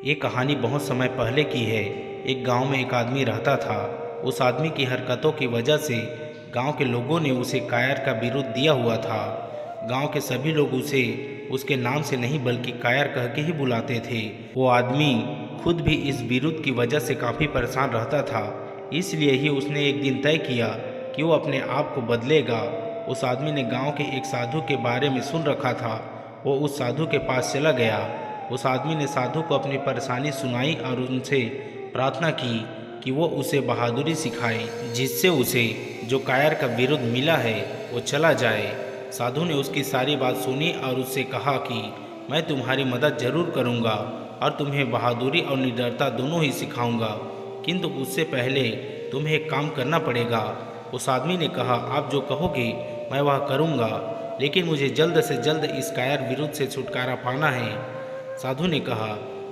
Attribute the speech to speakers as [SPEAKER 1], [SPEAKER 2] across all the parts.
[SPEAKER 1] ये कहानी बहुत समय पहले की है। एक गांव में एक आदमी रहता था। उस आदमी की हरकतों की वजह से गांव के लोगों ने उसे कायर का बिरुद दिया हुआ था। गांव के सभी लोग उसे उसके नाम से नहीं बल्कि कायर कह के ही बुलाते थे। वो आदमी खुद भी इस बिरुद की वजह से काफ़ी परेशान रहता था। इसलिए ही उसने एक दिन तय किया कि वो अपने आप को बदलेगा। उस आदमी ने गांव के एक साधु के बारे में सुन रखा था। वो उस साधु के पास चला गया। उस आदमी ने साधु को अपनी परेशानी सुनाई और उनसे प्रार्थना की कि वो उसे बहादुरी सिखाए, जिससे उसे जो कायर का बिरुद मिला है वो चला जाए। साधु ने उसकी सारी बात सुनी और उससे कहा कि मैं तुम्हारी मदद जरूर करूँगा और तुम्हें बहादुरी और निडरता दोनों ही सिखाऊंगा, किंतु उससे पहले तुम्हें एक काम करना पड़ेगा। उस आदमी ने कहा, आप जो कहोगे मैं वह करूँगा, लेकिन मुझे जल्द से जल्द इस कायर बिरुद से छुटकारा पाना है। साधु ने कहा,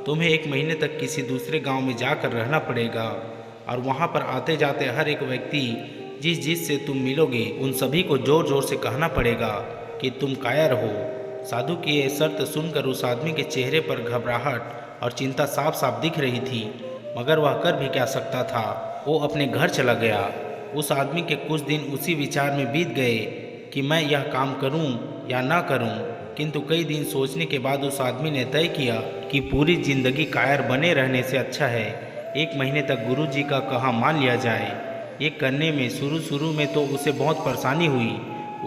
[SPEAKER 1] तुम्हें 1 महीने तक किसी दूसरे गांव में जाकर रहना पड़ेगा और वहां पर आते जाते हर एक व्यक्ति जिस जिस से तुम मिलोगे उन सभी को जोर जोर से कहना पड़ेगा कि तुम कायर हो। साधु की यह शर्त सुनकर उस आदमी के चेहरे पर घबराहट और चिंता साफ साफ दिख रही थी, मगर वह कर भी क्या सकता था। वो अपने घर चला गया। उस आदमी के कुछ दिन उसी विचार में बीत गए कि मैं यह काम करूं या ना करूं, किंतु कई दिन सोचने के बाद उस आदमी ने तय किया कि पूरी जिंदगी कायर बने रहने से अच्छा है 1 महीने तक गुरु जी का कहा मान लिया जाए। ये करने में शुरू में तो उसे बहुत परेशानी हुई।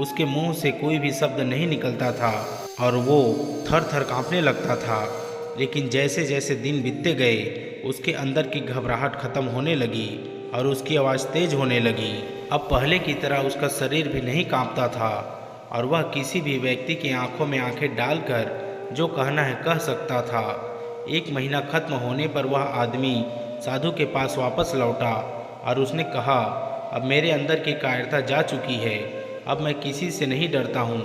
[SPEAKER 1] उसके मुंह से कोई भी शब्द नहीं निकलता था और वो थर थर कांपने लगता था। लेकिन जैसे जैसे दिन बीतते गए उसके अंदर की घबराहट खत्म होने लगी और उसकी आवाज़ तेज होने लगी। अब पहले की तरह उसका शरीर भी नहीं कांपता था और वह किसी भी व्यक्ति की आंखों में आंखें डालकर जो कहना है कह सकता था। 1 महीना खत्म होने पर वह आदमी साधु के पास वापस लौटा और उसने कहा, अब मेरे अंदर की कायरता जा चुकी है। अब मैं किसी से नहीं डरता हूँ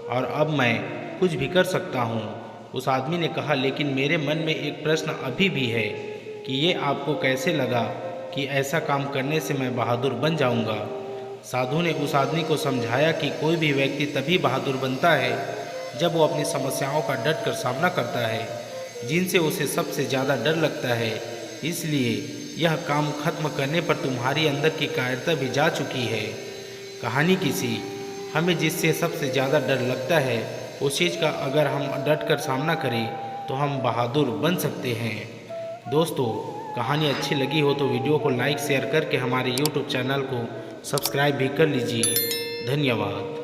[SPEAKER 1] और अब मैं कुछ भी कर सकता हूँ। उस आदमी ने कहा, लेकिन मेरे मन में एक प्रश्न अभी भी है कि ये आपको कैसे लगा कि ऐसा काम करने से मैं बहादुर बन जाऊँगा। साधु ने उस आदमी को समझाया कि कोई भी व्यक्ति तभी बहादुर बनता है जब वो अपनी समस्याओं का डट कर सामना करता है जिनसे उसे सबसे ज़्यादा डर लगता है। इसलिए यह काम खत्म करने पर तुम्हारी अंदर की कायरता भी जा चुकी है। कहानी की सीख, हमें जिससे सबसे ज़्यादा डर लगता है उस चीज़ का अगर हम डट कर सामना करें तो हम बहादुर बन सकते हैं। दोस्तों, कहानी अच्छी लगी हो तो वीडियो को लाइक शेयर करके हमारे YouTube चैनल को सब्सक्राइब भी कर लीजिए। धन्यवाद।